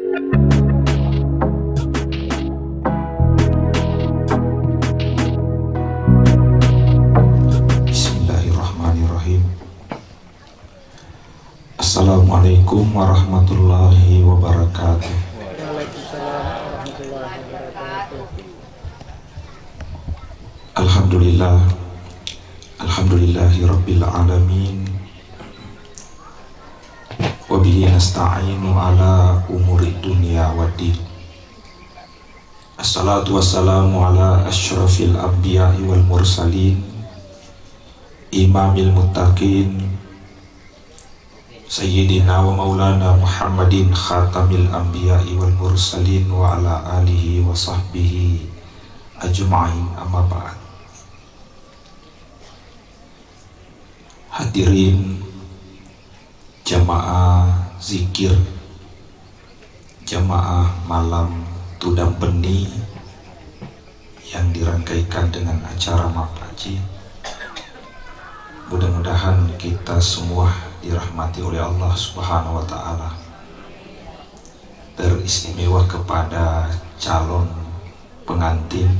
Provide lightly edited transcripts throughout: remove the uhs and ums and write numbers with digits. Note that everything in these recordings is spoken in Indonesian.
Bismillahirrahmanirrahim. Assalamualaikum warahmatullahi wabarakatuh. Alhamdulillah, alhamdulillahi rabbil alamin. Wabihi nasta'inu ala umuri dunya waddin. Assalatu wassalamu ala asyrafil anbiya'i wal mursalin, imamil muttaqin, sayyidina wa maulana Muhammadin khatamil anbiya'i wal mursalin, wa ala alihi wa sahbihi ajma'in, amma ba'd. Hadirin jamaah zikir, jamaah malam tudang beni yang dirangkaikan dengan acara Mapaji. Mudah-mudahan kita semua dirahmati oleh Allah Subhanahu wa Ta'ala. Teristimewa kepada calon pengantin.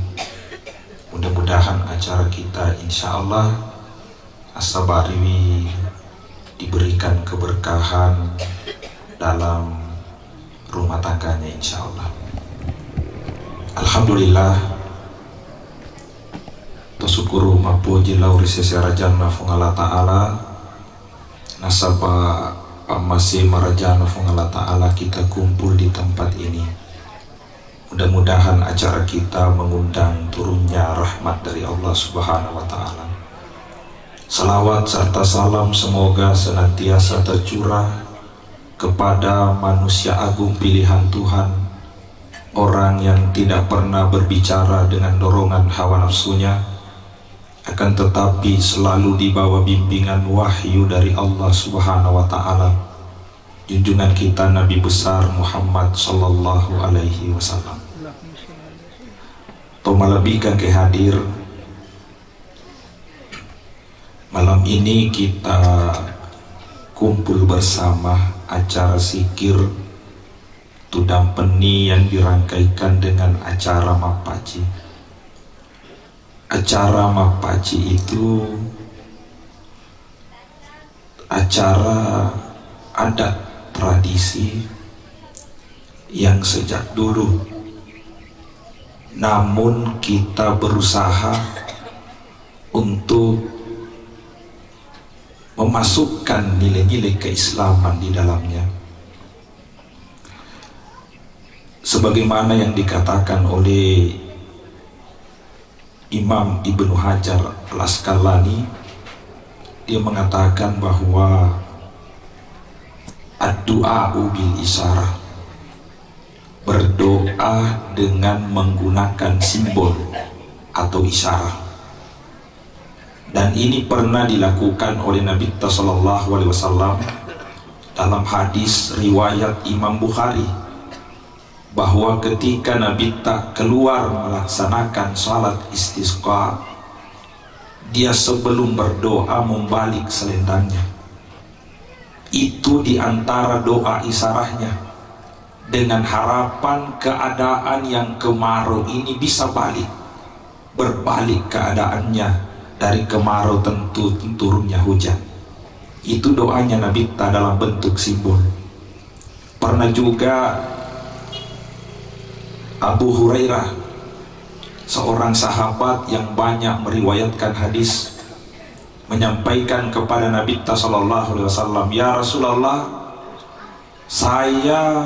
Mudah-mudahan acara kita insya Allah As-Sabariwi diberikan keberkahan dalam rumah tangganya insya Allah. Alhamdulillah, tasukuru mapuji lauri sesera jannah fungala ta'ala, nasaba pamasi marajana fungala ta'ala, kita kumpul di tempat ini. Mudah-mudahan acara kita mengundang turunnya rahmat dari Allah Subhanahu wa Ta'ala. Salawat serta salam semoga senantiasa tercurah kepada manusia agung pilihan Tuhan, orang yang tidak pernah berbicara dengan dorongan hawa nafsunya, akan tetapi selalu dibawa bimbingan wahyu dari Allah Subhanahu wa Ta'ala, junjungan kita Nabi besar Muhammad sallallahu alaihi wasallam. Tomalabika ke hadir. Malam ini kita kumpul bersama acara zikir tudang peni yang dirangkaikan dengan acara Mapaji. Acara Mapaji itu acara adat tradisi yang sejak dulu, namun kita berusaha untuk memasukkan nilai-nilai keislaman di dalamnya, sebagaimana yang dikatakan oleh Imam Ibnu Hajar Al-Asqalani. Dia mengatakan bahwa ad-du'a'u bil isyarah, berdoa dengan menggunakan simbol atau isyarat. Dan ini pernah dilakukan oleh Nabi sallallahu alaihi wasallam dalam hadis riwayat Imam Bukhari, bahwa ketika Nabi tak keluar melaksanakan salat istisqa, dia sebelum berdoa membalik selendangnya. Itu diantara doa isarahnya, dengan harapan keadaan yang kemarau ini bisa berbalik keadaannya. Dari kemarau tentu turunnya hujan. Itu doanya Nabi dalam bentuk simbol. Pernah juga Abu Hurairah, seorang sahabat yang banyak meriwayatkan hadis, menyampaikan kepada Nabi sallallahu alaihi wasallam, "Ya Rasulullah, saya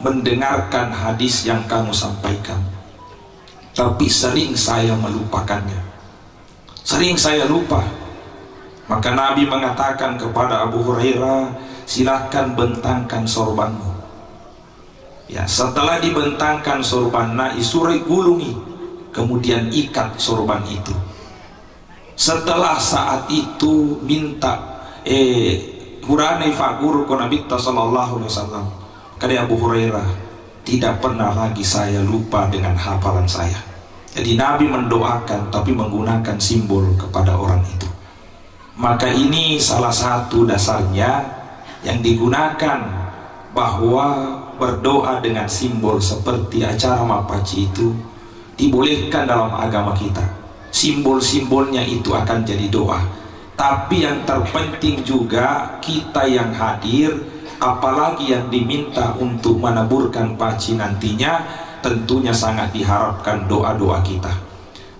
mendengarkan hadis yang kamu sampaikan, tapi sering saya melupakannya. Sering saya lupa." Maka Nabi mengatakan kepada Abu Hurairah, "Silakan bentangkan sorbanmu." Ya, setelah dibentangkan sorban, isurai gulungi, kemudian ikat sorban itu. Setelah saat itu minta hurane fagur ko Nabi sallallahu alaihi wasallam. Kata Abu Hurairah, tidak pernah lagi saya lupa dengan hafalan saya. Jadi Nabi mendoakan tapi menggunakan simbol kepada orang itu. Maka ini salah satu dasarnya yang digunakan bahwa berdoa dengan simbol seperti acara mapaci itu dibolehkan dalam agama kita. Simbol-simbolnya itu akan jadi doa. Tapi yang terpenting juga kita yang hadir, apalagi yang diminta untuk menaburkan paci nantinya, tentunya sangat diharapkan doa-doa kita.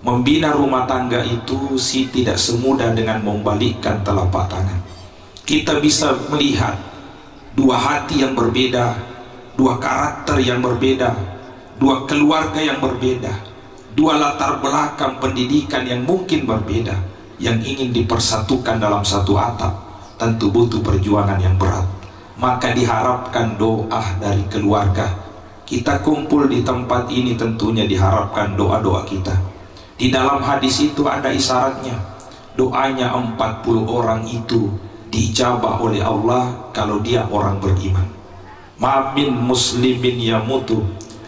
Membina rumah tangga itu tidak semudah dengan membalikkan telapak tangan. Kita bisa melihat dua hati yang berbeda, dua karakter yang berbeda, dua keluarga yang berbeda, dua latar belakang pendidikan yang mungkin berbeda, yang ingin dipersatukan dalam satu atap, tentu butuh perjuangan yang berat. Maka diharapkan doa dari keluarga. Kita kumpul di tempat ini tentunya diharapkan doa-doa kita. Di dalam hadis itu ada isyaratnya, doanya 40 orang itu dijabah oleh Allah kalau dia orang beriman. Ma min muslimin yamutu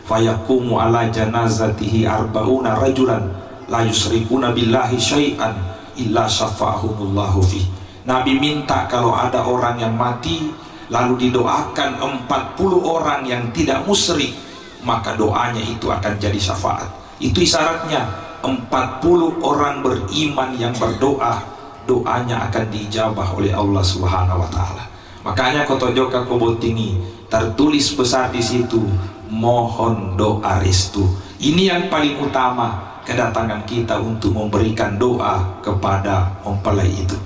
fayaqumu ala janazatihi arba'una rajulan la yusrikuna billahi syai'an illa syafa'ahumullahu fi. Nabi minta kalau ada orang yang mati lalu didoakan 40 orang yang tidak musyrik, maka doanya itu akan jadi syafaat. Itu isyaratnya 40 orang beriman yang berdoa, doanya akan dijabah oleh Allah Subhanahu wa taala. Makanya kotojoka kobotingi tertulis besar di situ, mohon doa restu. Ini yang paling utama kedatangan kita untuk memberikan doa kepada mempelai itu.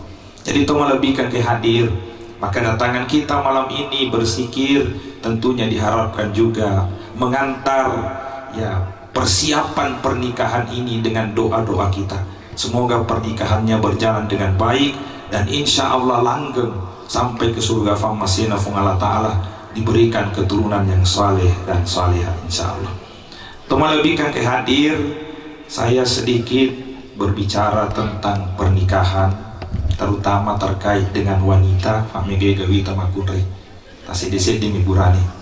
Jadi itu melebihkan ke hadir, maka datangan kita malam ini berzikir tentunya diharapkan juga mengantar ya persiapan pernikahan ini dengan doa-doa kita. Semoga pernikahannya berjalan dengan baik dan insya Allah langgeng sampai ke surga famasina Allah Ta'ala, diberikan keturunan yang saleh dan salihah insya Allah. Untuk melebihkan ke hadir, saya sedikit berbicara tentang pernikahan, terutama terkait dengan wanita. Famige gawita makudre tasidese demi burani.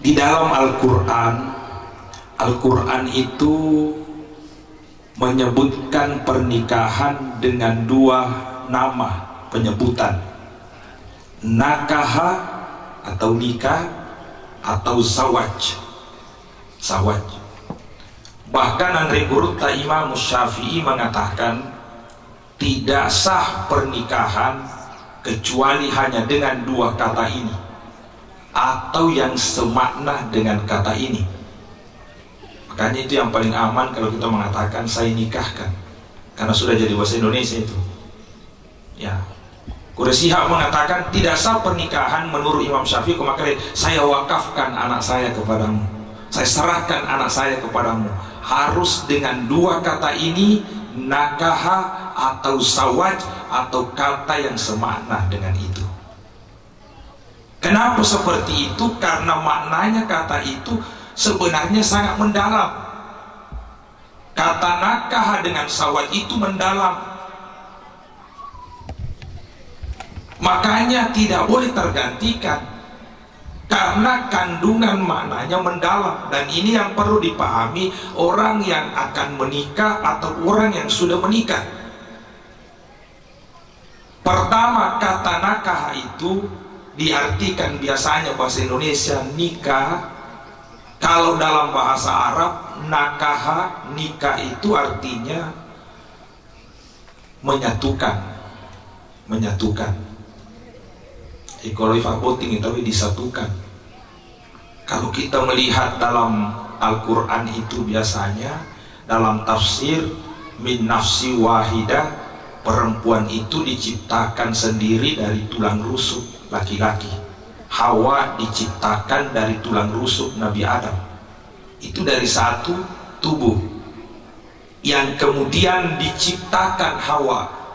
Di dalam Al-Quran itu menyebutkan pernikahan dengan dua nama penyebutan, nakaha atau nikah atau zawaj. Bahkan Andre Gurta Imam Syafi'i mengatakan tidak sah pernikahan kecuali hanya dengan dua kata ini atau yang semakna dengan kata ini. Makanya itu yang paling aman kalau kita mengatakan saya nikahkan, karena sudah jadi bahasa Indonesia itu. Ya, Quraisy mengatakan tidak sah pernikahan menurut Imam Syafi'i, maka saya wakafkan anak saya kepadamu, saya serahkan anak saya kepadamu. Harus dengan dua kata ini, nakaha atau zawaj, atau kata yang semakna dengan itu. Kenapa seperti itu? Karena maknanya kata itu sebenarnya sangat mendalam. Kata nakaha dengan zawaj itu mendalam, makanya tidak boleh tergantikan karena kandungan maknanya mendalam. Dan ini yang perlu dipahami orang yang akan menikah atau orang yang sudah menikah. Pertama, kata nakaha itu diartikan biasanya bahasa Indonesia nikah. Kalau dalam bahasa Arab nakaha, nikah itu artinya menyatukan. Kalau ifaboting itu disatukan. Kalau kita melihat dalam Al-Quran itu biasanya dalam tafsir min nafsi wahidah, perempuan itu diciptakan sendiri dari tulang rusuk laki-laki. Hawa diciptakan dari tulang rusuk Nabi Adam. Itu dari satu tubuh yang kemudian diciptakan Hawa.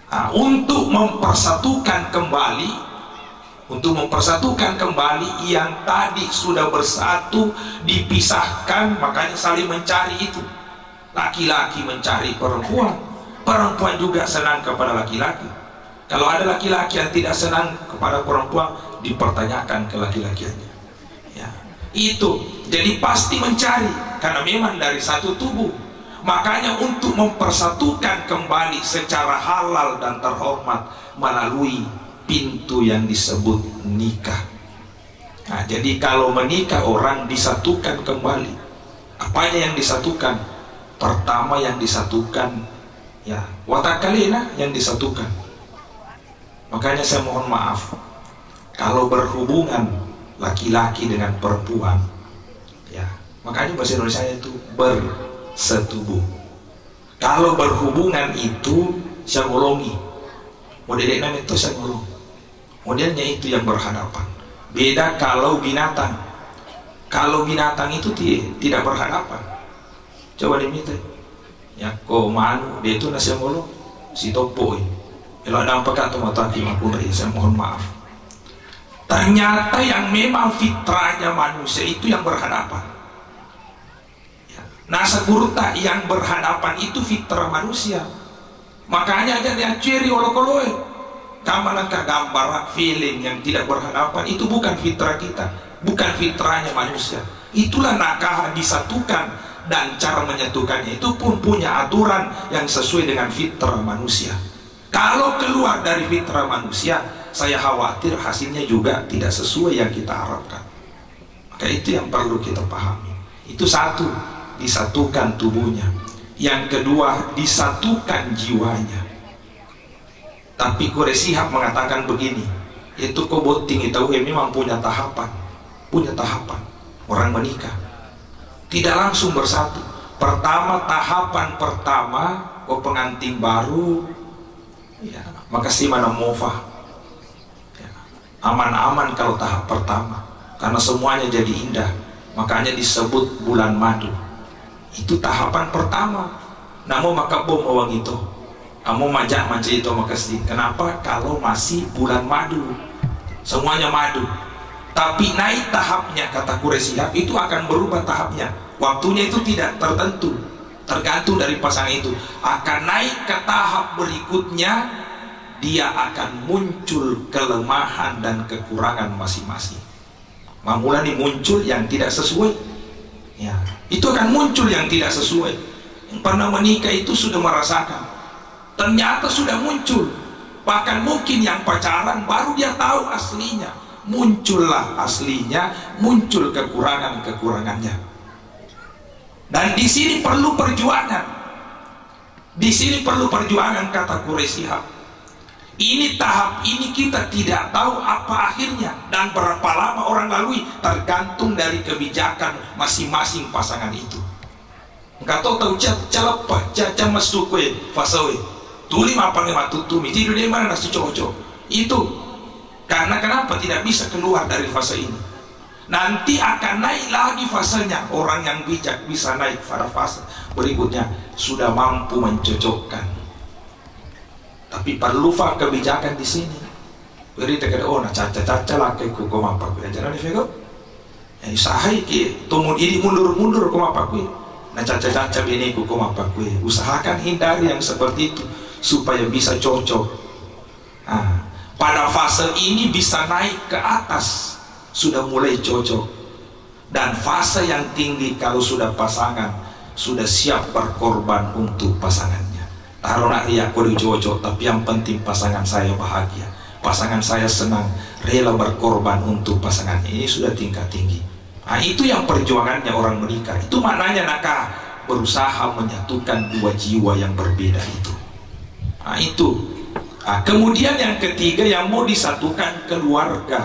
Nah, untuk mempersatukan kembali yang tadi sudah bersatu dipisahkan, makanya saling mencari itu. Laki-laki mencari perempuan, perempuan juga senang kepada laki-laki. Kalau ada laki-laki yang tidak senang kepada perempuan, dipertanyakan ke laki-lakiannya. Ya, itu jadi pasti mencari karena memang dari satu tubuh. Makanya untuk mempersatukan kembali secara halal dan terhormat melalui pintu yang disebut nikah. Nah, jadi kalau menikah orang disatukan kembali. Apanya yang disatukan? Pertama yang disatukan ya watakalina, yang disatukan. Makanya saya mohon maaf kalau berhubungan laki-laki dengan perempuan, ya makanya bahasa Indonesia itu bersetubuh. Kalau berhubungan itu syangolongi, modelnya itu syangolong, modelnya itu yang berhadapan. Beda kalau binatang. Kalau binatang itu tidak berhadapan. Coba diminta, ya kau manu dia itu nasi syangolong, si topoi. Kalau ada apa kata mata kimapun, saya mohon maaf. Ternyata yang memang fitrahnya manusia itu yang berhadapan. Nasa gurta yang berhadapan itu fitrah manusia. Makanya aja dia ciri olok-olok. Kamalangkah gambar film yang tidak berhadapan itu bukan fitrah kita, bukan fitrahnya manusia. Itulah nakah disatukan, dan cara menyatukannya itu pun punya aturan yang sesuai dengan fitrah manusia. Kalau keluar dari fitrah manusia, saya khawatir hasilnya juga tidak sesuai yang kita harapkan. Maka itu yang perlu kita pahami. Itu satu, disatukan tubuhnya. Yang kedua, disatukan jiwanya. Tapi Quraisy Shihab mengatakan begini, itu koboting itu memang punya tahapan. Punya tahapan. Orang menikah tidak langsung bersatu. Tahapan pertama, pengantin baru, ya, maka si mana mofah, ya, aman-aman kalau tahap pertama, karena semuanya jadi indah. Makanya disebut bulan madu. Itu tahapan pertama. Namun maka bom awang itu, kamu majak itu makasih. Kenapa? Kalau masih bulan madu, semuanya madu. Tapi naik tahapnya, kata Quraisy Shihab, itu akan berubah tahapnya. Waktunya itu tidak tertentu, tergantung dari pasangan itu. Akan naik ke tahap berikutnya, dia akan muncul kelemahan dan kekurangan masing-masing. Mulai muncul yang tidak sesuai, ya, itu akan muncul yang tidak sesuai. Yang pernah menikah itu sudah merasakan, ternyata sudah muncul. Bahkan mungkin yang pacaran baru dia tahu aslinya. Muncullah aslinya, muncul kekurangannya. Dan di sini perlu perjuangan. Di sini perlu perjuangan, kata Quraisy Shihab. Ini tahap ini kita tidak tahu apa akhirnya dan berapa lama orang lalui, tergantung dari kebijakan masing-masing pasangan itu. Enggak tahu calapa, caca masuk kue, fasawe. Tuli apa lima tutumi, tidur di mana nasi cocok. Itu karena kenapa tidak bisa keluar dari fase ini? Nanti akan naik lagi fasenya. Orang yang bijak bisa naik pada fase berikutnya, sudah mampu mencocokkan. Tapi perlu kebijakan di sini. Beri tegak na caca laki ku komapa ku jangan difego. Usahai ki tumun ini mundur komapa ku. Na caca bini ku komapa ku. Usahakan hindari yang seperti itu supaya bisa cocok. Pada fase ini bisa naik ke atas, sudah mulai cocok. Dan fase yang tinggi kalau sudah pasangan, sudah siap berkorban untuk pasangannya. Taruh nak ria aku cocok, tapi yang penting pasangan saya bahagia, pasangan saya senang, rela berkorban untuk pasangannya. Ini sudah tingkat tinggi. Itu yang perjuangannya orang menikah. Itu maknanya nakah, berusaha menyatukan dua jiwa yang berbeda itu. Itu. Kemudian yang ketiga yang mau disatukan keluarga.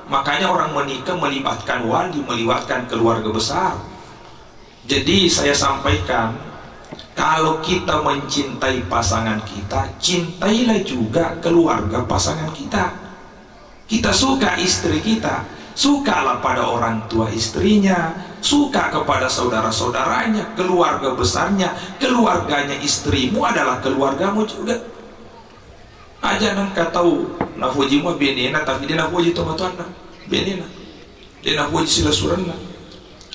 Makanya orang menikah melibatkan wali, melibatkan keluarga besar. Jadi saya sampaikan, kalau kita mencintai pasangan kita, cintailah juga keluarga pasangan kita. Kita suka istri kita, sukalah pada orang tua istrinya, suka kepada saudara-saudaranya, keluarga besarnya, keluarganya istrimu adalah keluargamu juga. Aja nang tahu nafuji mu benena, tapi dia nafuji tomatuanna benena, dia nafuji sila suranna,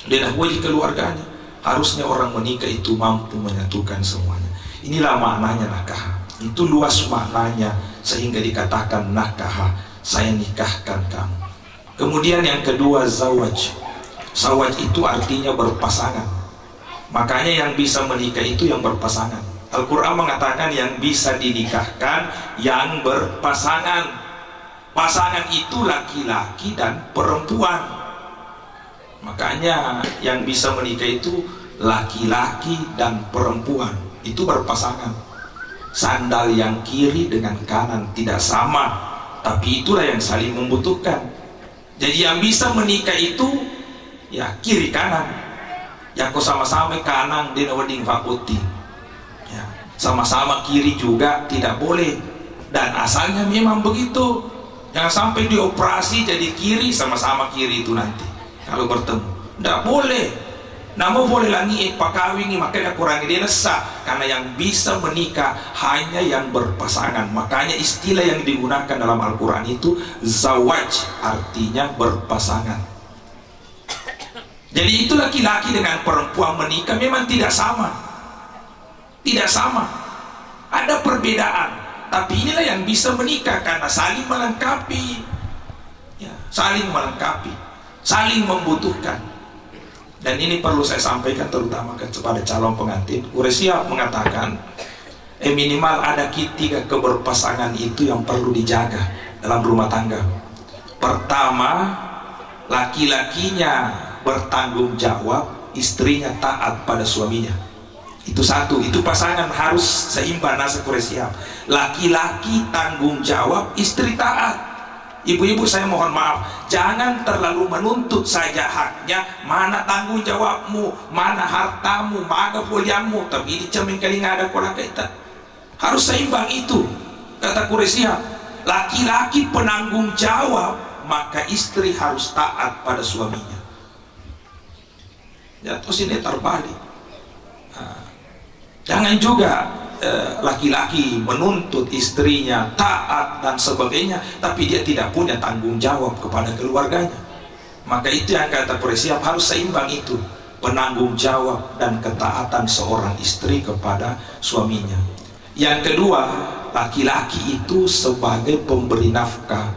dia nafuji keluarganya. Harusnya orang menikah itu mampu menyatukan semuanya. Inilah maknanya nakah. Itu luas maknanya sehingga dikatakan nakah, saya nikahkan kamu. Kemudian yang kedua zawaj. Zawaj itu artinya berpasangan. Makanya yang bisa menikah itu yang berpasangan. Al-Quran mengatakan yang bisa dinikahkan yang berpasangan. Pasangan itu laki-laki dan perempuan. Makanya yang bisa menikah itu laki-laki dan perempuan, itu berpasangan. Sandal yang kiri dengan kanan tidak sama, tapi itulah yang saling membutuhkan. Jadi yang bisa menikah itu ya kiri kanan. Ya kok sama-sama kanan di wedding fakulti. Ya, sama-sama kiri juga tidak boleh. Dan asalnya memang begitu. Jangan sampai dioperasi jadi kiri, sama-sama kiri itu nanti kalau bertemu. Tidak boleh. Namun boleh lagi pakawingi, makanya kurangi dia sah. Karena yang bisa menikah hanya yang berpasangan. Makanya istilah yang digunakan dalam Al-Quran itu zawaj, artinya berpasangan. Jadi itu laki-laki dengan perempuan menikah memang tidak sama. Tidak sama. Ada perbedaan. Tapi inilah yang bisa menikah karena saling melengkapi. Ya, saling melengkapi, saling membutuhkan. Dan ini perlu saya sampaikan terutama kepada calon pengantin. Quraisy mengatakan minimal ada tiga keberpasangan itu yang perlu dijaga dalam rumah tangga. Pertama, laki-lakinya bertanggung jawab, istrinya taat pada suaminya. Itu satu, itu pasangan harus seimbang. Nasa Quraisy, laki-laki tanggung jawab, istri taat. Ibu-ibu saya mohon maaf, jangan terlalu menuntut saja haknya. Mana tanggung jawabmu, mana hartamu, mana kuliahmu, tapi dicemin kali nggak ada kurang kita. Harus seimbang itu. Kata Quraisy, laki-laki penanggung jawab, maka istri harus taat pada suaminya. Ya, terus ini terbalik. Jangan juga laki-laki menuntut istrinya taat dan sebagainya, tapi dia tidak punya tanggung jawab kepada keluarganya. Maka itu yang kata Quraisy, harus seimbang itu, penanggung jawab dan ketaatan seorang istri kepada suaminya. Yang kedua, laki-laki itu sebagai pemberi nafkah,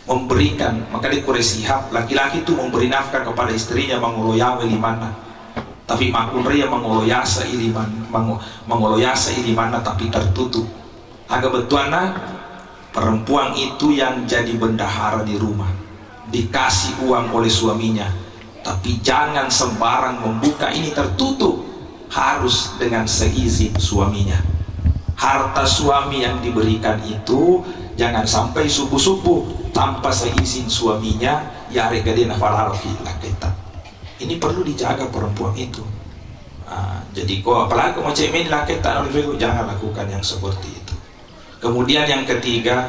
memberikan. Maka di Quraisy, laki-laki itu memberi nafkah kepada istrinya, menguloyawe limana. Tapi makun ria mengoloyasa ilimana tapi tertutup. Agak betuana perempuan itu yang jadi bendahara di rumah, dikasih uang oleh suaminya, tapi jangan sembarang membuka, ini tertutup, harus dengan seizin suaminya. Harta suami yang diberikan itu jangan sampai subuh-subuh tanpa seizin suaminya, ya regadena falarfi laketa. Ini perlu dijaga perempuan itu. Jadi kok apalagi mau cemen laki tak jangan lakukan yang seperti itu. Kemudian yang ketiga,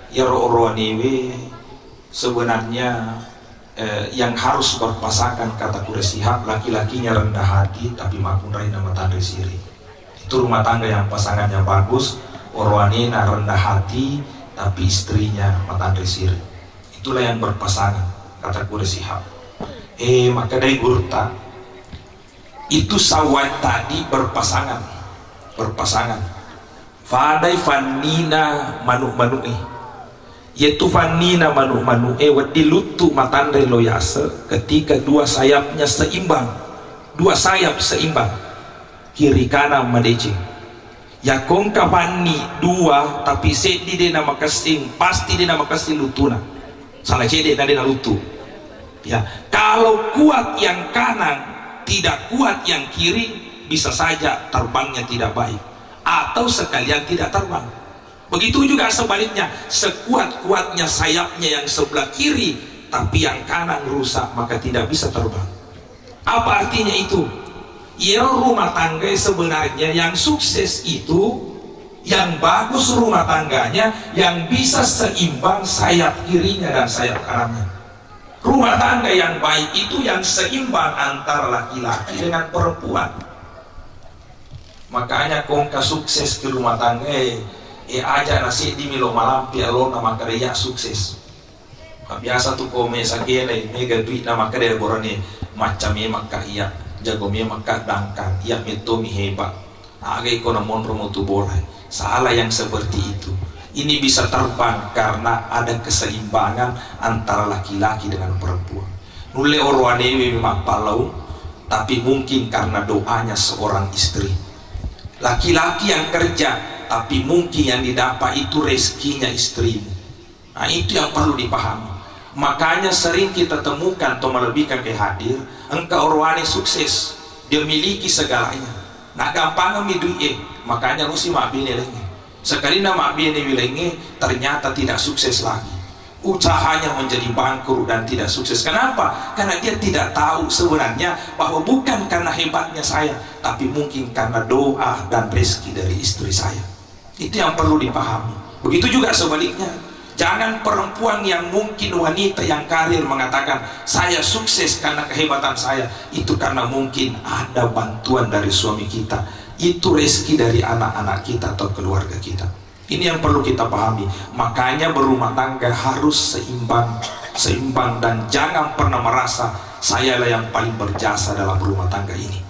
ya ro'ro'aniwe sebenarnya yang harus berpasangan kata Quraisy, laki-lakinya rendah hati tapi makun rai nama tandri siri. Itu rumah tangga yang pasangannya bagus, orwanina rendah hati tapi istrinya matandri siri. Itulah yang berpasangan kata Quraisy. Maka dari gurta itu sawat tadi berpasangan. Fadai fanina manu-manui, yaitu fanina manu-manui wadilutu matandre loyase, ketika dua sayapnya seimbang, dua sayap seimbang, kiri kanan madece. Ya kongka fani dua tapi sedi de nama kasing, pasti de nama kasing lutuna. Salah cede na de na lutu. Ya, kalau kuat yang kanan, tidak kuat yang kiri, bisa saja terbangnya tidak baik, atau sekalian tidak terbang. Begitu juga sebaliknya, sekuat-kuatnya sayapnya yang sebelah kiri, tapi yang kanan rusak, maka tidak bisa terbang. Apa artinya itu? Ya, rumah tangga sebenarnya yang sukses itu, yang bagus rumah tangganya, yang bisa seimbang sayap kirinya dan sayap kanannya. Rumah tangga yang baik itu yang seimbang antara laki-laki dengan perempuan. Makanya kongka sukses ke rumah tangga aja nasi di milo malam pialo nama karya sukses. Biasa tuh kome sakene mega duit nama karya borane macam maka iya jago maka dangkang iya metomi hebat. Agai kono monro mutu bola. Salah yang seperti itu. Ini bisa terbang karena ada keseimbangan antara laki-laki dengan perempuan. Nule orwanewe memang palau, tapi mungkin karena doanya seorang istri. Laki-laki yang kerja, tapi mungkin yang didapat itu rezekinya istrimu. Nah, itu yang perlu dipahami. Makanya sering kita temukan atau melebihkan ke hadir, engkau orwane sukses, dia miliki segalanya. Nah, gampang duit, makanya lu si mak bini lagi. Sekali nama bini wilenge ternyata tidak sukses lagi. Usahanya menjadi bangkrut dan tidak sukses. Kenapa? Karena dia tidak tahu sebenarnya bahwa bukan karena hebatnya saya, tapi mungkin karena doa dan rezeki dari istri saya. Itu yang perlu dipahami. Begitu juga sebaliknya. Jangan perempuan yang mungkin wanita yang karir mengatakan saya sukses karena kehebatan saya. Itu karena mungkin ada bantuan dari suami kita. Itu rezeki dari anak-anak kita atau keluarga kita. Ini yang perlu kita pahami. Makanya berumah tangga harus seimbang dan jangan pernah merasa sayalah yang paling berjasa dalam berumah tangga ini.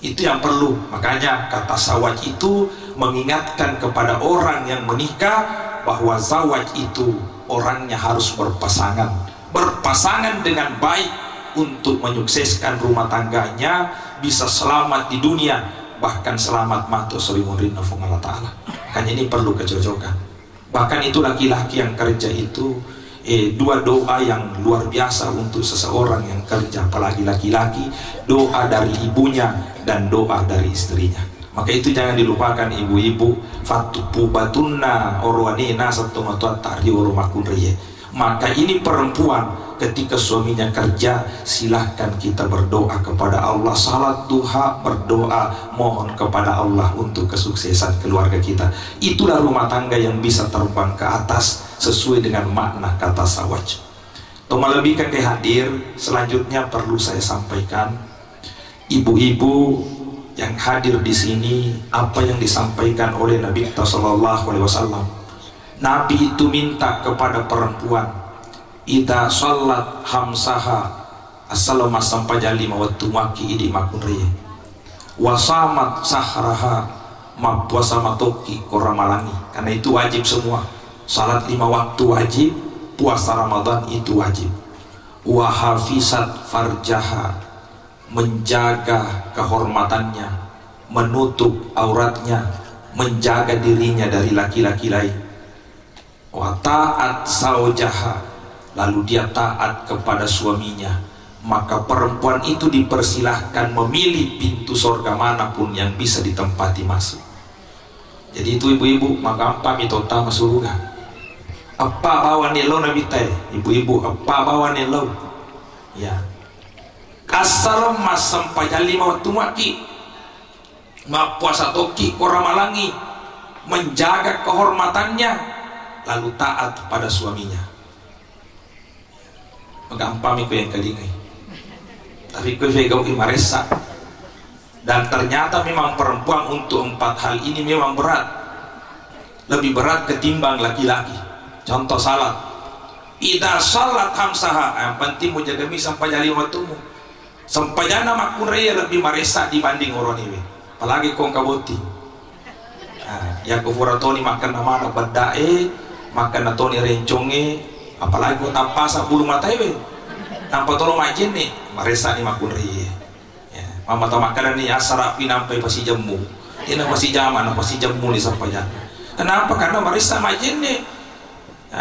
Itu yang perlu. Makanya kata zawaj itu mengingatkan kepada orang yang menikah bahwa zawaj itu orangnya harus berpasangan dengan baik untuk menyukseskan rumah tangganya, bisa selamat di dunia, bahkan selamat mati solimurin Allah Ta'ala. Makanya ini perlu kecocokan. Bahkan itu laki-laki yang kerja itu dua doa yang luar biasa untuk seseorang yang kerja, apalagi laki-laki, doa dari ibunya dan doa dari istrinya. Maka itu jangan dilupakan ibu-ibu. Fatupubatunna orwanina satumatuat tari oromakunriye. Maka ini perempuan ketika suaminya kerja, silahkan kita berdoa kepada Allah, salat duha, berdoa mohon kepada Allah untuk kesuksesan keluarga kita. Itulah rumah tangga yang bisa terbang ke atas sesuai dengan makna kata zawaj. Untuk melebihkan ke hadir, selanjutnya perlu saya sampaikan, ibu-ibu yang hadir di sini, apa yang disampaikan oleh Nabi kita Shallallahu Alaihi Wasallam. Nabi itu minta kepada perempuan, ida sholat hamsaha assalamu sampai jali mawatu maki idi makunriye wasamat sahraha mapuasa matoki koramalangi. Karena itu wajib semua. Salat 5 waktu wajib, puasa Ramadan itu wajib. Wahafisat farjaha, menjaga kehormatannya, menutup auratnya, menjaga dirinya dari laki-laki lain. Wa ta'at saujaha, lalu dia taat kepada suaminya. Maka perempuan itu dipersilahkan memilih pintu surga manapun yang bisa ditempati masuk. Jadi itu ibu-ibu, maka apa mitota surga. Apa bawa nelo nabi teh, ibu-ibu apa bawa nelo? Ya. Kasar mas sampai jali waktu maki, ma puasa toki koramalangi, menjaga kehormatannya, lalu taat pada suaminya. Magampami ko yang kalingai. Tapi ko vegau imaresa. Dan ternyata memang perempuan untuk 4 hal ini memang berat. Lebih berat ketimbang laki-laki. Contoh salat. Ida salat hamsaha, yang penting mau jaga mi sampai jali waktumu. Sampai jana makun raya lebih maresa dibanding orang ini. Apalagi kong kaboti. Ya kufuratoni makan nama badae, makan natoni renconge, apalagi tanpa sa bulu mata iwe. Nampak tolong majin nih, maresa ni makun raya. Mama tahu makanan ni asara pinampai pasi jamu. Ini pasi jaman, pasi jamu ni sampai jana. Kenapa? Karena maresa majin nih.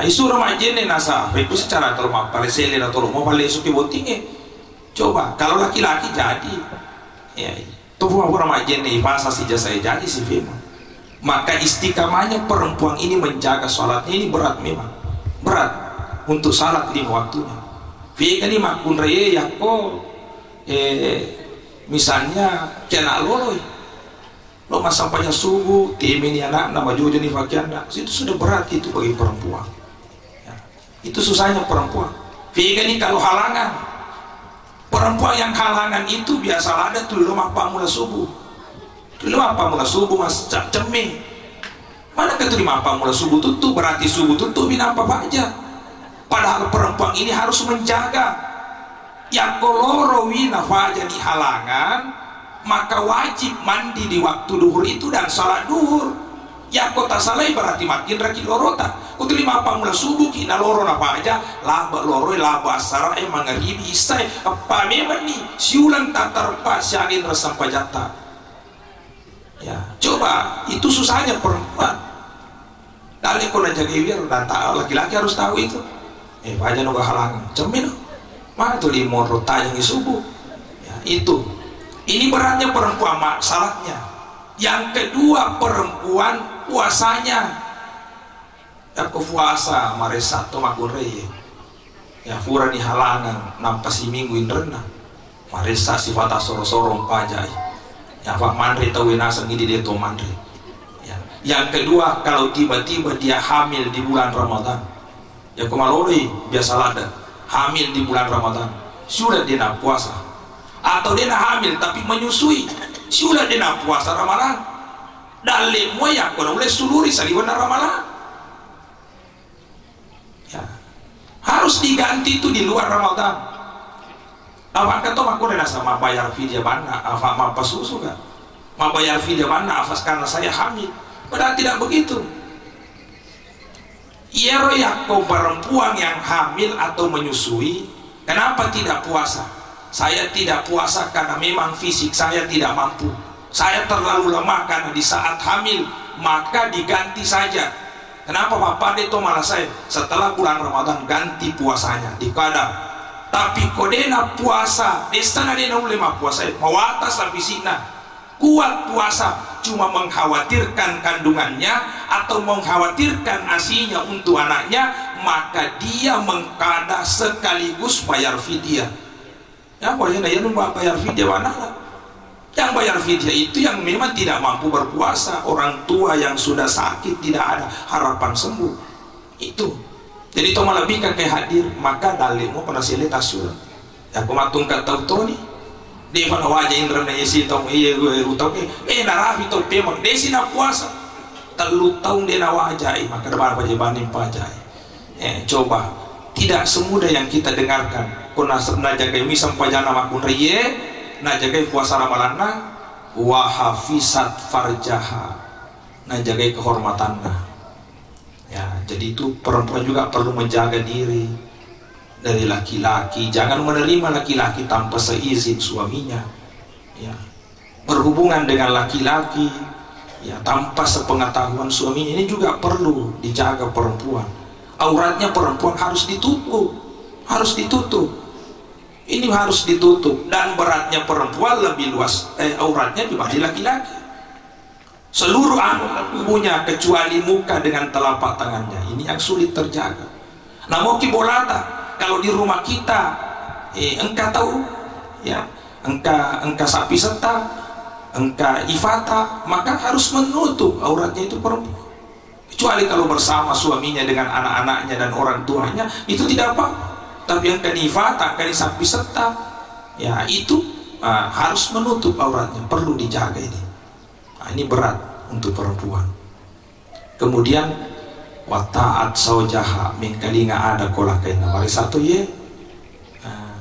Isura majene nasa, itu secara terma paresele na tolong mau palesuki botinge. Coba kalau laki-laki jadi, ya itu orang majene ipasa si jasa jadi si fema. Maka istiqamahnya perempuan ini menjaga sholatnya ini berat memang, berat untuk salat 5 waktunya. Fika ni makun reye ya ko, misalnya kena loroi, lo mas sampainya subuh, timin anak nama jojo ni fakiana, itu sudah berat itu bagi perempuan. Itu susahnya perempuan. Fika ini kalau halangan, perempuan yang halangan itu biasa ada tuh rumah pak mula subuh. Tuh rumah pak mula subuh mas ceme. Mana keterima pak mula subuh tutup berarti subuh tutup bina apa aja. Padahal perempuan ini harus menjaga. Ya koloro wina faja di halangan, maka wajib mandi di waktu duhur itu dan salat duhur. Ya kota salai berarti makin raki lorota. Kau terima apa mula subuh kina loro apa aja, laba loro laba asara mangaribi isai apa memang nih siulan tak terpas angin rasa pajata. Ya, coba itu susahnya perempuan. Kali kau nak jaga biar dan tahu laki-laki harus tahu itu. Baca noga halangan, cermin. Mana tuh limon rota yang subuh. Ya, itu. Ini beratnya perempuan masalahnya. Yang kedua perempuan puasanya. Ya puasa maresa to makureye. Ya pura di halangan nampas si minggu indrena. Maresa sifat soro-soro pajai. Ya pak mandri tahu nasa ngidi dia to mandri. Ya. Yang kedua kalau tiba-tiba dia hamil di bulan Ramadan. Ya kemalori biasa lada hamil di bulan Ramadan sudah dia nak puasa, atau dia nak hamil tapi menyusui sudah dia nak puasa Ramadan. Dalam moya kalau boleh suluri saliwana Ramadan ya, harus diganti itu di luar Ramadan. Awak kata aku rena sama bayar fidya mana apa apa susu kan mau bayar fidya mana apa karena saya hamil, padahal tidak begitu. Ya kau perempuan yang hamil atau menyusui, kenapa tidak puasa? Saya tidak puasa karena memang fisik saya tidak mampu. Saya terlalu lemah karena di saat hamil, maka diganti saja. Kenapa Bapak itu malah saya setelah bulan Ramadan ganti puasanya di kadang. Tapi kodena puasa, destana dena ulema puasa, mau atas lah fisiknya. Kuat puasa cuma mengkhawatirkan kandungannya atau mengkhawatirkan asinya untuk anaknya, maka dia mengkada sekaligus bayar fidyah. Ya boleh ya bayar fidyah mana? Yang bayar fidyah itu yang memang tidak mampu berpuasa, orang tua yang sudah sakit tidak ada harapan sembuh. Itu. Jadi itu malah lebih ke hadir, maka dalilmu pernah silita surat. Ya aku matung kata tahu nih. Dia mana wajah indra na isi tong iya gue utang narafi tong pemang desi na puasa telu tahun dia na wajah maka depan pajabanin pajai. Coba tidak semudah yang kita dengarkan. Kuna na jaga mi sampai jana makun riye na jaga puasa ramalana wa hafizat farjaha na jaga kehormatanna. Ya jadi itu perempuan juga perlu menjaga diri dari laki-laki, jangan menerima laki-laki tanpa seizin suaminya. Ya. Berhubungan dengan laki-laki ya tanpa sepengetahuan suaminya, ini juga perlu dijaga perempuan. Auratnya perempuan harus ditutup, ini harus ditutup. Dan beratnya perempuan lebih luas auratnya dibanding laki-laki. Seluruh tubuhnya kecuali muka dengan telapak tangannya, ini yang sulit terjaga. Namun kibolata kalau di rumah kita engkau tahu ya engkau sapi serta engkau ifata, maka harus menutup auratnya itu perempuan, kecuali kalau bersama suaminya dengan anak-anaknya dan orang tuanya itu tidak apa. Tapi engkau ifata, engkau sapi serta ya itu harus menutup auratnya, perlu dijaga ini. Ini berat untuk perempuan. Kemudian wa ta'at saujaha min kalinga ada kolakaina mari satu ye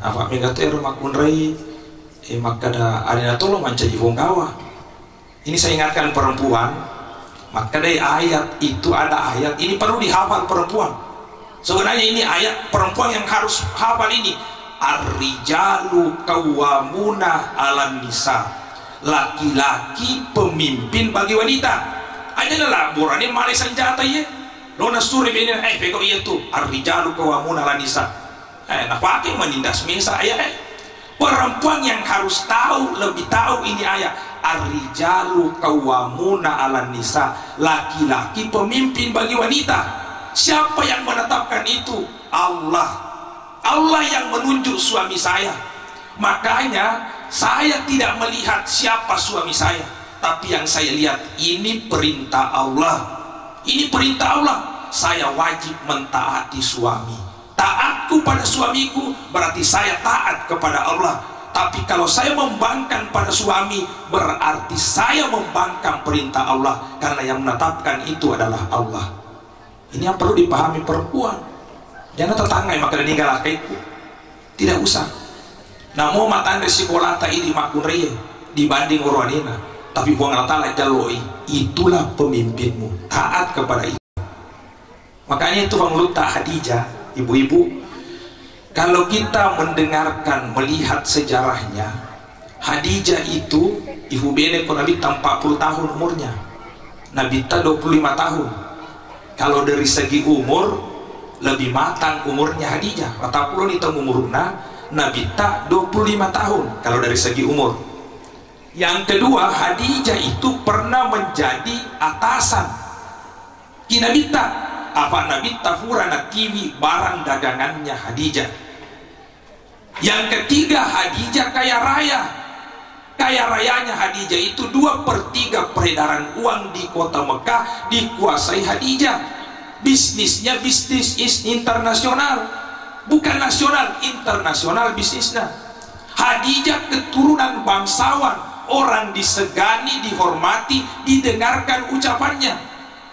apa mengata rumah kunrai maka ada arena tolong mencari bongkawa. Ini saya ingatkan perempuan, maka dari ayat itu ada ayat ini perlu dihafal perempuan. Sebenarnya ini ayat perempuan yang harus hafal ini. Ar-rijalu qawwamuna 'alan nisa, laki-laki pemimpin bagi wanita. Ada lah borane mare senjata ye lona suri bini peko iya tuh ar-rijalu qawwamuna 'alan nisa. Nak pakai menindas misa ayat perempuan yang harus tahu, lebih tahu ini ayat ar-rijalu qawwamuna 'alan nisa, laki-laki pemimpin bagi wanita. Siapa yang menetapkan itu? Allah. Allah yang menunjuk suami saya. Makanya saya tidak melihat siapa suami saya, tapi yang saya lihat ini perintah Allah. Ini perintah Allah. Saya wajib mentaati suami. Taatku pada suamiku berarti saya taat kepada Allah. Tapi kalau saya membangkang pada suami, berarti saya membangkang perintah Allah, karena yang menetapkan itu adalah Allah. Ini yang perlu dipahami perempuan. Jangan tetangga yang makan ninggal akaiku, tidak usah. Namun matan resiko lata ini makunriye dibanding urwanina. Tapi buang latala jaloi, itulah pemimpinmu, taat kepada itu. Makanya itu menurut Khadijah, ibu-ibu, kalau kita mendengarkan, melihat sejarahnya, Khadijah itu ibu bene ko Nabi 40 tahun umurnya, Nabi 25 tahun. Kalau dari segi umur lebih matang umurnya Khadijah. 40 itu umurna, Nabi 25 tahun kalau dari segi umur. Yang kedua, Khadijah itu pernah menjadi atasan kinabita apa nabita furana kiwi barang dagangannya Khadijah. Yang ketiga, Khadijah kaya raya. Kaya rayanya Khadijah itu 2/3 peredaran uang di kota Mekah dikuasai Khadijah. Bisnisnya bisnis internasional, bukan nasional, internasional bisnisnya. Khadijah keturunan bangsawan, orang disegani, dihormati, didengarkan ucapannya.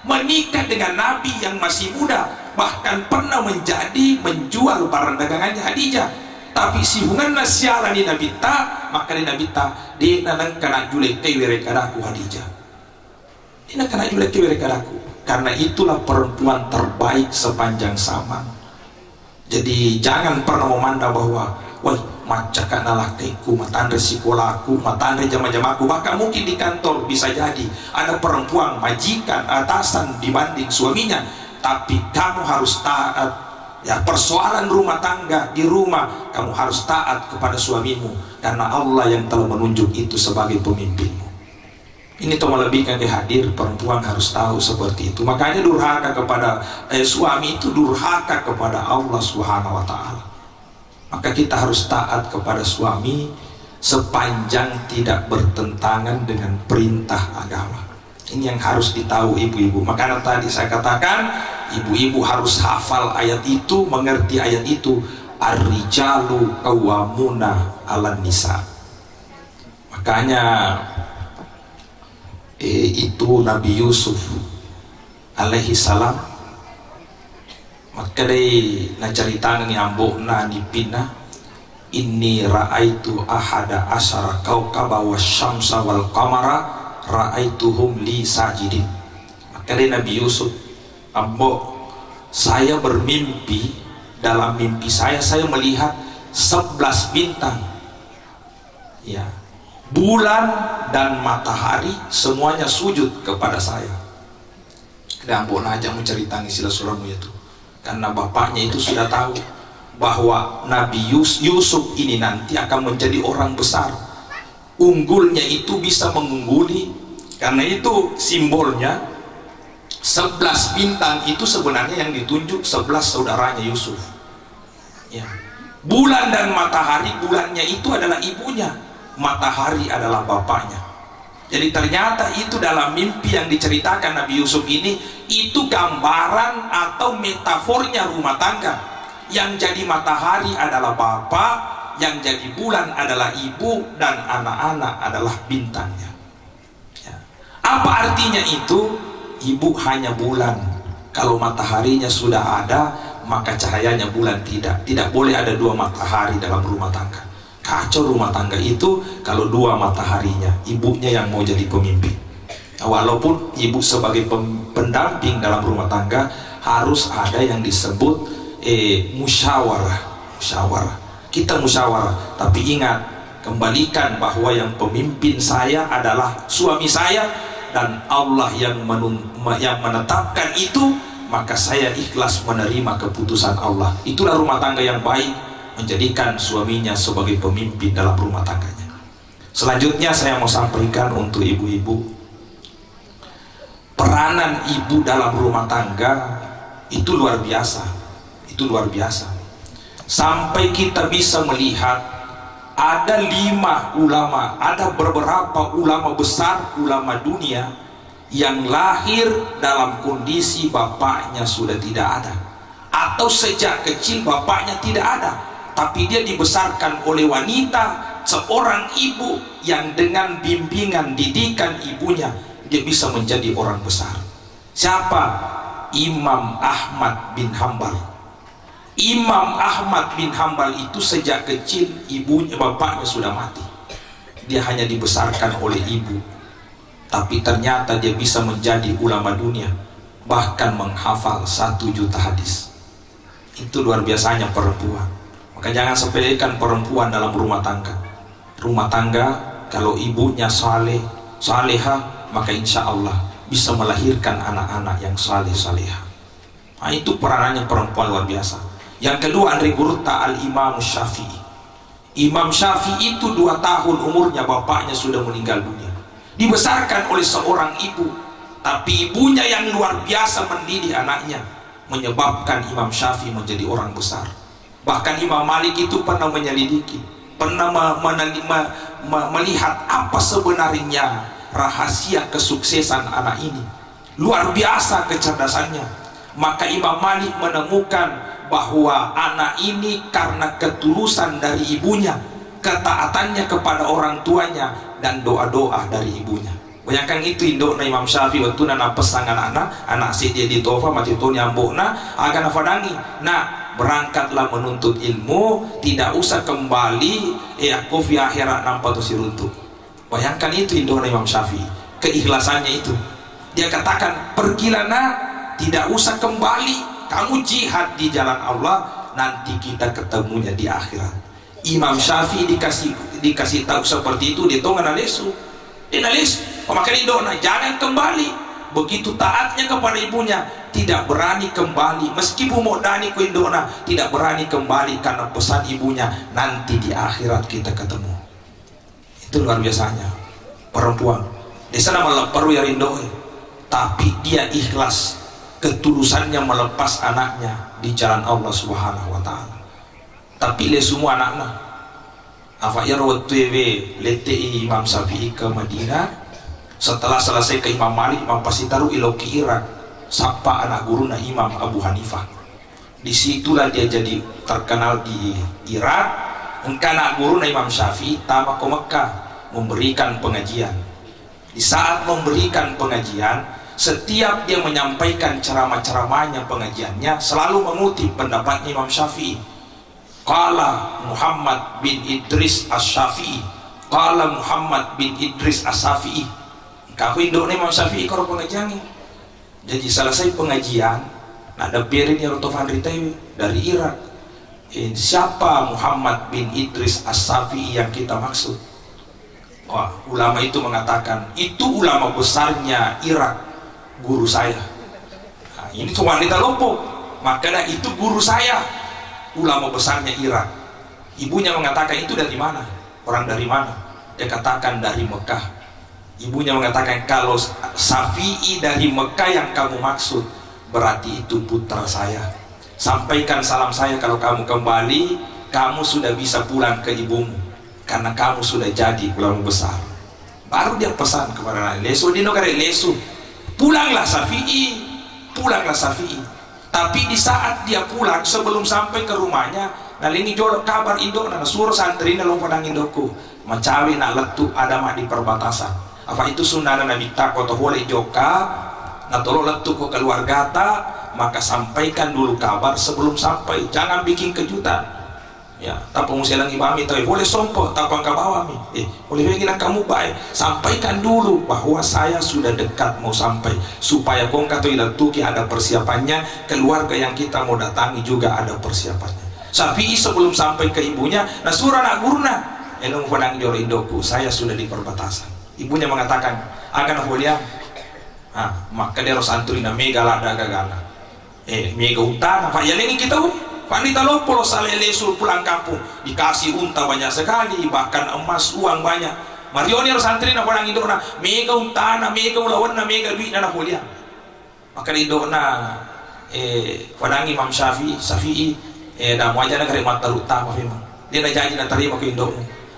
Menikah dengan Nabi yang masih muda, bahkan pernah menjual barang dagangannya Khadijah. Tapi si hungan nasialan di Nabi ta, maka di Nabi ta dia nanang kena julek kewere kadaku Khadijah. Dia kena julek kewere kadaku. Karena itulah perempuan terbaik sepanjang zaman. Jadi jangan pernah memandang bahwa wah macakan alakiku, matandre sekolahku, matandre jama-jamaku. Bahkan mungkin di kantor bisa jadi ada perempuan majikan, atasan dibanding suaminya. Tapi kamu harus taat. Ya, persoalan rumah tangga di rumah kamu harus taat kepada suamimu, karena Allah yang telah menunjuk itu sebagai pemimpinmu. Ini tuh melebihkan hadir, perempuan harus tahu seperti itu. Makanya durhaka kepada suami itu durhaka kepada Allah Subhanahu wa Ta'ala. Maka kita harus taat kepada suami sepanjang tidak bertentangan dengan perintah agama. Ini yang harus ditahu ibu-ibu. Makanya tadi saya katakan ibu-ibu harus hafal ayat itu, mengerti ayat itu. Ar-rijalu qawwamuna 'alan nisa. Makanya itu Nabi Yusuf alaihi salam maka dia naceritakan nyambuk na dipina inni ra'aitu ahada asyara kaukaba wasyamsa wal qamara ra'aituhum li sajidin. Maka dia Nabi Yusuf, ambo saya bermimpi, dalam mimpi saya melihat 11 bintang, ya, bulan dan matahari semuanya sujud kepada saya. Dan ampun aja menceritakan istilah suramu itu, karena bapaknya itu sudah tahu bahwa Nabi Yusuf ini nanti akan menjadi orang besar. Unggulnya itu bisa mengungguli, karena itu simbolnya 11 bintang itu sebenarnya yang ditunjuk 11 saudaranya Yusuf, ya. Bulan dan matahari, bulannya itu adalah ibunya, matahari adalah bapaknya. Jadi ternyata itu dalam mimpi yang diceritakan Nabi Yusuf ini, itu gambaran atau metafornya rumah tangga. Yang jadi matahari adalah bapak, yang jadi bulan adalah ibu, dan anak-anak adalah bintangnya, ya. Apa artinya itu? Ibu hanya bulan, kalau mataharinya sudah ada maka cahayanya bulan tidak boleh ada dua matahari dalam rumah tangga. Kacau rumah tangga itu kalau dua mataharinya, ibunya yang mau jadi pemimpin. Walaupun ibu sebagai pendamping dalam rumah tangga, harus ada yang disebut musyawarah. Kita musyawarah, tapi ingat, kembalikan bahwa yang pemimpin saya adalah suami saya, dan Allah yang menetapkan itu, maka saya ikhlas menerima keputusan Allah. Itulah rumah tangga yang baik, menjadikan suaminya sebagai pemimpin dalam rumah tangganya. Selanjutnya saya mau sampaikan untuk ibu-ibu, peranan ibu dalam rumah tangga itu luar biasa. Itu luar biasa. Sampai kita bisa melihat ada 5 ulama, ada beberapa ulama besar, ulama dunia yang lahir dalam kondisi bapaknya sudah tidak ada, atau sejak kecil bapaknya tidak ada, tapi dia dibesarkan oleh wanita, seorang ibu yang dengan bimbingan didikan ibunya dia bisa menjadi orang besar. Siapa? Imam Ahmad bin Hambal. Imam Ahmad bin Hambal itu sejak kecil ibunya, bapaknya sudah mati. Dia hanya dibesarkan oleh ibu, tapi ternyata dia bisa menjadi ulama dunia, bahkan menghafal 1 juta hadis. Itu luar biasanya perempuan. Maka jangan sepelekan perempuan dalam rumah tangga. rumah tangga, kalau ibunya salehah, maka insya Allah bisa melahirkan anak-anak yang saleh-salehah. Nah, itu peranannya perempuan luar biasa. Yang kedua, Andri Gurta Al-Imam Syafi'i. Imam Syafi'i itu 2 tahun umurnya bapaknya sudah meninggal dunia. Dibesarkan oleh seorang ibu, tapi ibunya yang luar biasa mendidik anaknya, menyebabkan Imam Syafi'i menjadi orang besar. Bahkan Imam Malik itu pernah menyelidiki, pernah melihat apa sebenarnya rahasia kesuksesan anak ini. Luar biasa kecerdasannya. Maka Imam Malik menemukan bahwa anak ini karena ketulusan dari ibunya, ketaatannya kepada orang tuanya, dan doa-doa dari ibunya. Bayangkan itu indokna Imam Syafi'i waktu nana pesang anak si dia di tofa mati tu nyambukna akan fadangi. Nah, berangkatlah menuntut ilmu, tidak usah kembali aku fi akhirat nampak tu siruntuk. Bayangkan itu indokna Imam Syafi'i, keikhlasannya itu. Dia katakan, pergilah nak, tidak usah kembali, kamu jihad di jalan Allah, nanti kita ketemunya di akhirat. Imam Syafi'i dikasih tahu seperti itu, dia tahu nggak nalesu, dia nalesu. Makanya indona jangan kembali. Begitu taatnya kepada ibunya, tidak berani kembali. Meskipun mau dani ke indona, tidak berani kembali karena pesan ibunya, nanti di akhirat kita ketemu. Itu luar biasanya perempuan. Di sana malah perlu ya rindoe, tapi dia ikhlas, ketulusannya melepas anaknya di jalan Allah Subhanahu wa taala. Tapi le semua anak-anak apa ya waktu lete Imam Syafi'i ke Madinah, setelah selesai ke Imam Malik, Imam pasti taruh iloki Irak, sapa anak guru na Imam Abu Hanifah. Disitulah dia jadi terkenal di Irak. Engkau anak guru na Imam Syafi'i tamak ke Mekah memberikan pengajian. Di saat memberikan pengajian, setiap dia menyampaikan ceramah-ceramahnya, pengajiannya selalu mengutip pendapatnya Imam Syafi'i. Qala Muhammad bin Idris As-Syafi'i, qala Muhammad bin Idris As-Syafi'i. Kau indoknya Imam Syafi'i kalau pengajian. Jadi selesai pengajian, ada biarin ya Rotofan Ritewi dari Irak. Siapa Muhammad bin Idris As-Syafi'i yang kita maksud? Wah, ulama itu mengatakan, itu ulama besarnya Irak, guru saya. Nah, ini cuma wanita lopo, makanya itu guru saya, ulama besarnya Irak. Ibunya mengatakan, itu dari mana? Orang dari mana? Dia katakan dari Mekah. Ibunya mengatakan, kalau Syafi'i dari Mekah yang kamu maksud, berarti itu putra saya. Sampaikan salam saya kalau kamu kembali, kamu sudah bisa pulang ke ibumu, karena kamu sudah jadi ulama besar. Baru dia pesan kepada lesu dino kare lesu, pulanglah Syafi'i, pulanglah Syafi'i. Tapi di saat dia pulang, sebelum sampai ke rumahnya, nalini jorok kabar indok na suruh santri na padang indokku macawi nak letu ada mak di perbatasan. Apa itu sunnah Nabi tako atau boleh joka na tolo letu ko keluarga ta, maka sampaikan dulu kabar sebelum sampai, jangan bikin kejutan. Ya, tapi musilang ibami tahu boleh sompo tapang kabawami. Boleh bikin kamu baik. Sampaikan dulu bahwa saya sudah dekat mau sampai, supaya kong kato ilatuki ada persiapannya, keluarga yang kita mau datangi juga ada persiapannya. Syafi'i sebelum sampai ke ibunya, nasura nak guruna, enong padang jor indoku, saya sudah di perbatasan. Ibunya mengatakan, akan kuliah. Maka dia harus anturi na mega lada gagana. Mega utana, pak ya ini kita wanita lopo saleh lesul pulang kampung, dikasih unta banyak sekali, bahkan emas uang banyak. Marioni harus antri na orang indok na mega unta na mega ulawan na mega duit na kuliah. Maka indok na padang Imam Syafi'i dah mau aja na kare mata utama memang. Dia na janji na terima ke indok.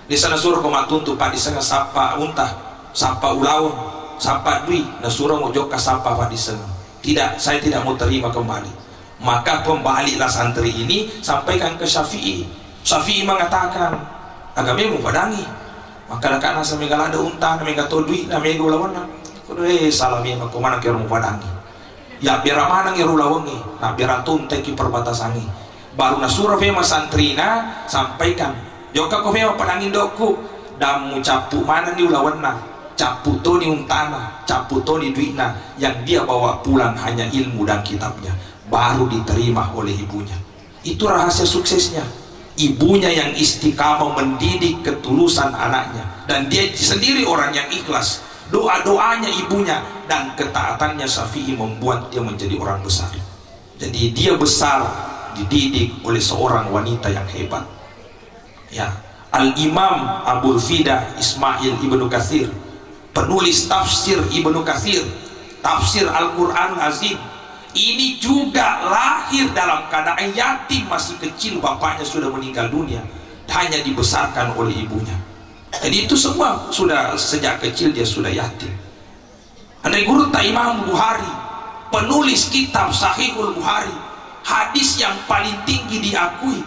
Di sana suruh komatuntu pak di sana sapa unta, sapa ulawan, sapa duit, na suruh mau joka sapa pak di sana. Tidak, saya tidak mau terima kembali. Maka kembalilah santri ini sampaikan ke Syafi'i. Syafi'i mengatakan, agama mau padangi. Maka nak nasa megala ada unta, mega to duit, mega ulawan. Kudu salami aku mana kira mau padangi. Ya biar mana ngiru lawangi, nah biar tunte ki perbatasani. Baru nasura fema santrina sampaikan. Joka ko fema padangin doku, damu capu mana ni ulawan na. Capu to ni untana, capu to ni duitna, yang dia bawa pulang hanya ilmu dan kitabnya, baru diterima oleh ibunya. Itu rahasia suksesnya. ibunya yang istiqamah mendidik ketulusan anaknya, dan dia sendiri orang yang ikhlas. Doa-doanya ibunya dan ketaatannya Syafi'i membuat dia menjadi orang besar. Jadi dia besar dididik oleh seorang wanita yang hebat. Ya, Al-Imam Abul Fida Ismail Ibnu Katsir, penulis tafsir Ibnu Katsir, tafsir Al-Quran Azim, ini juga lahir dalam keadaan yatim, masih kecil, bapaknya sudah meninggal dunia, hanya dibesarkan oleh ibunya. Jadi itu semua sudah sejak kecil dia sudah yatim. Andai guru Imam Bukhari, penulis kitab Sahihul Bukhari, hadis yang paling tinggi diakui,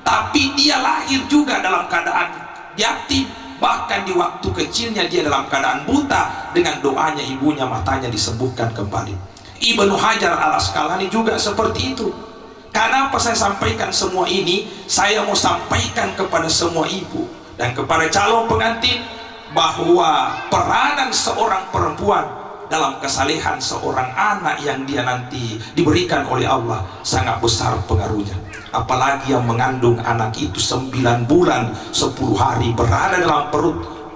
tapi dia lahir juga dalam keadaan yatim. Bahkan di waktu kecilnya dia dalam keadaan buta, dengan doanya ibunya matanya disembuhkan kembali. Ibnu Hajar Al-Asqalani juga seperti itu. Kenapa saya sampaikan semua ini? Saya mau sampaikan kepada semua ibu dan kepada calon pengantin bahwa peranan seorang perempuan dalam kesalehan seorang anak yang dia nanti diberikan oleh Allah sangat besar pengaruhnya. Apalagi yang mengandung anak itu 9 bulan 10 hari berada dalam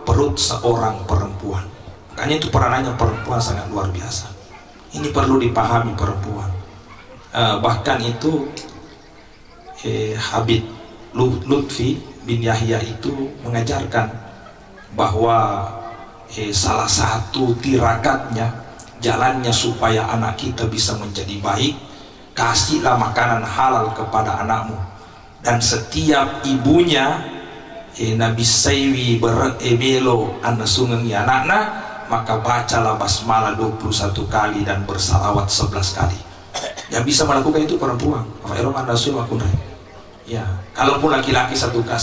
perut seorang perempuan. Makanya itu peranannya perempuan sangat luar biasa. Ini perlu dipahami perempuan. Bahkan itu Habib Lutfi bin Yahya itu mengajarkan bahwa salah satu tiragatnya, jalannya supaya anak kita bisa menjadi baik, kasihlah makanan halal kepada anakmu. Dan setiap ibunya Nabi Saywi beremelo anasungengi anakna, maka bacalah basmalah 21 kali dan bersalawat 11 kali. Yang bisa melakukan itu perempuan. Ya, kalaupun laki-laki 1-2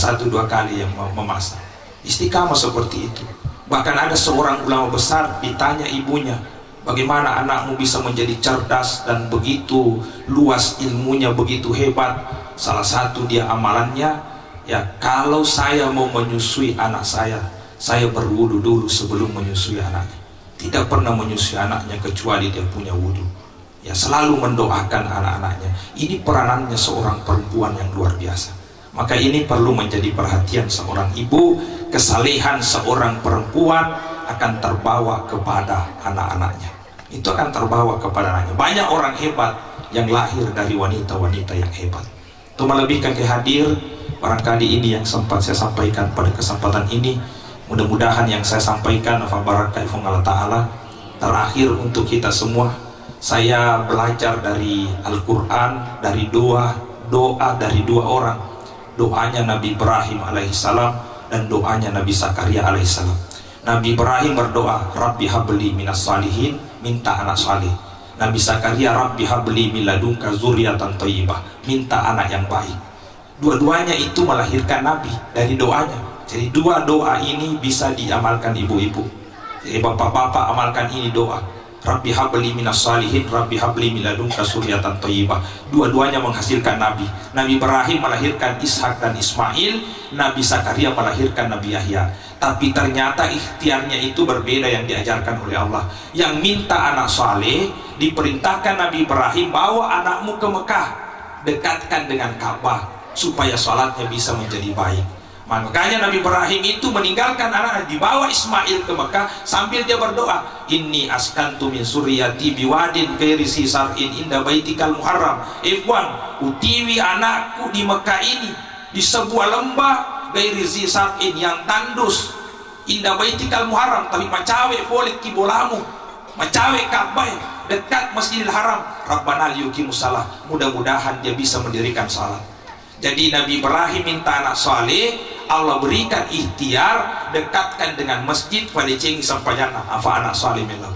kali yang memasak, istiqamah seperti itu. Bahkan ada seorang ulama besar ditanya ibunya, bagaimana anakmu bisa menjadi cerdas dan begitu luas ilmunya, begitu hebat? Salah satu dia amalannya, ya, kalau saya mau menyusui anak saya berwudu dulu sebelum menyusui anaknya. Tidak pernah menyusui anaknya kecuali dia punya wudu. Ya, selalu mendoakan anak-anaknya. Ini peranannya seorang perempuan yang luar biasa. Maka ini perlu menjadi perhatian seorang ibu. Kesalehan seorang perempuan akan terbawa kepada anak-anaknya. Itu akan terbawa kepada anaknya. Banyak orang hebat yang lahir dari wanita-wanita yang hebat. Untuk melebihkan kehadir, barangkali ini yang sempat saya sampaikan pada kesempatan ini. Mudah-mudahan yang saya sampaikan Allah Ta'ala terakhir untuk kita semua. Saya belajar dari Al-Quran, dari doa dari 2 orang. Doanya Nabi Ibrahim alaihissalam dan doanya Nabi Zakaria alaihissalam. Nabi Ibrahim berdoa, Rabbi habli minas salihin, minta anak salih. Nabi Zakaria, Rabbi habli min ladunka zuriyatan thayyibah, minta anak yang baik. Dua-duanya itu melahirkan Nabi dari doanya. Jadi 2 doa ini bisa diamalkan ibu-ibu. Jadi bapak-bapak amalkan ini doa. Rabbi habli minas salihin, Rabbi habli min ladunka zuriyatan thayyibah. Dua-duanya menghasilkan Nabi. Nabi Ibrahim melahirkan Ishak dan Ismail, Nabi Zakaria melahirkan Nabi Yahya. Tapi ternyata ikhtiarnya itu berbeda yang diajarkan oleh Allah. Yang minta anak saleh diperintahkan Nabi Ibrahim, bawa anakmu ke Mekah, dekatkan dengan Ka'bah supaya salatnya bisa menjadi baik. Makanya Nabi Ibrahim itu meninggalkan anaknya, dibawa Ismail ke Mekah sambil dia berdoa, inni askantu min suryati biwadin ghairi zi zar'in inda baitikal muharram. Ikhwan, utiwi anakku di Mekah ini di sebuah lembah ghairi zi zar'in yang tandus, inda baitikal muharram, tapi macawe folit kibolamu, macawe Ka'bah dekat Masjidil Haram. Rabbana liyuqimus shalah, mudah-mudahan dia bisa mendirikan salat. Jadi Nabi Ibrahim minta anak saleh, Allah berikan ikhtiar, dekatkan dengan masjid pada cengi sampayana apa anak saleh melau.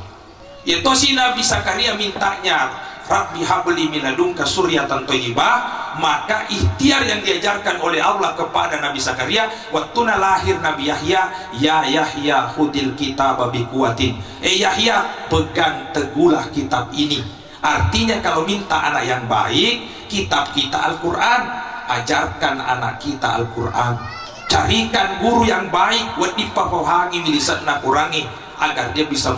Itu si Nabi Zakaria mintanya Rabbi habli min ladunka suryatan thayyibah, maka ikhtiar yang diajarkan oleh Allah kepada Nabi Zakaria waktu lahir Nabi Yahya, ya Yahya khudil kitaba biquwatin. Yahya, pegang teguhlah kitab ini. Artinya kalau minta anak yang baik, kitab kita Al-Quran, ajarkan anak kita Al-Quran, carikan guru yang baik buat dipahohangi milisatna kurangi agar dia bisa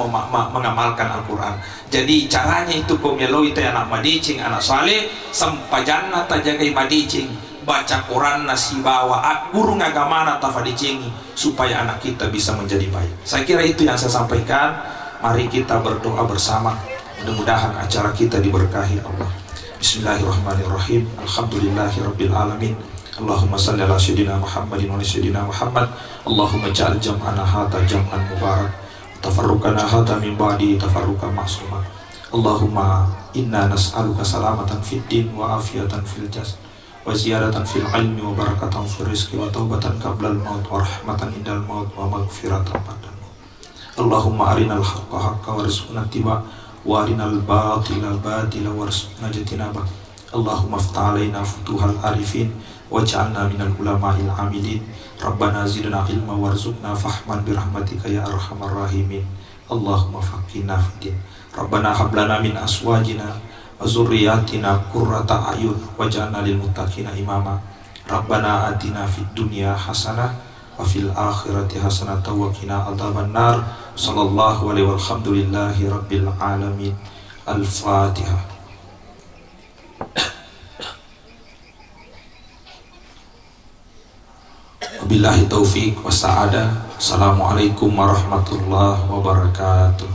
mengamalkan Al-Quran. Jadi caranya itu komelo itu anak madicing, anak saleh sampajana tajagai madicing baca Quran nasi bawa guru ngagamana tafadicengi supaya anak kita bisa menjadi baik. Saya kira itu yang saya sampaikan. Mari kita berdoa bersama, mudah-mudahan acara kita diberkahi Allah. Bismillahirrahmanirrahim. Alhamdulillahirabbil alamin. Allahumma salli ala sayyidina Muhammadin wa ala sayyidina Muhammad. Allahumma ja'al jam'ana hadza jam'an mubarak, tafarruqana hadza min ba'di tafarruqan ma'suma. Allahumma inna nas'aluka salamatan fid din wa afiyatan fil jasad wa ziyadatan fil ilmi wa barakatan fil rizqi wa taubatan qablal maut wa rahmatan indal maut wa maghfiratan ba'dal maut. Allahumma arinal haqqa haqqa warzuqna ittiba wa arinal batila batila warzuqna ijtinaba. Allahumma iftah alaina futuhal arifin waj'alna minal ulama'il amilin. Rabbana zidna ilma warzuqna fahman birahmatika ya arhamar rahimin. Allahumma faqihna fiddin. Rabbana hablana min aswajina wa zurriyatina qurrata ayun waj'alna lil muttaqina imama. Rabbana atina fid dunya hasanah wa fil akhirati hasanah wa qina adzabannar. Sallallahu alaihi walhamdulillahi rabbil alamin. Al-Fatihah. Wabillahi taufiq wa sa'adah. Assalamualaikum warahmatullahi wabarakatuh.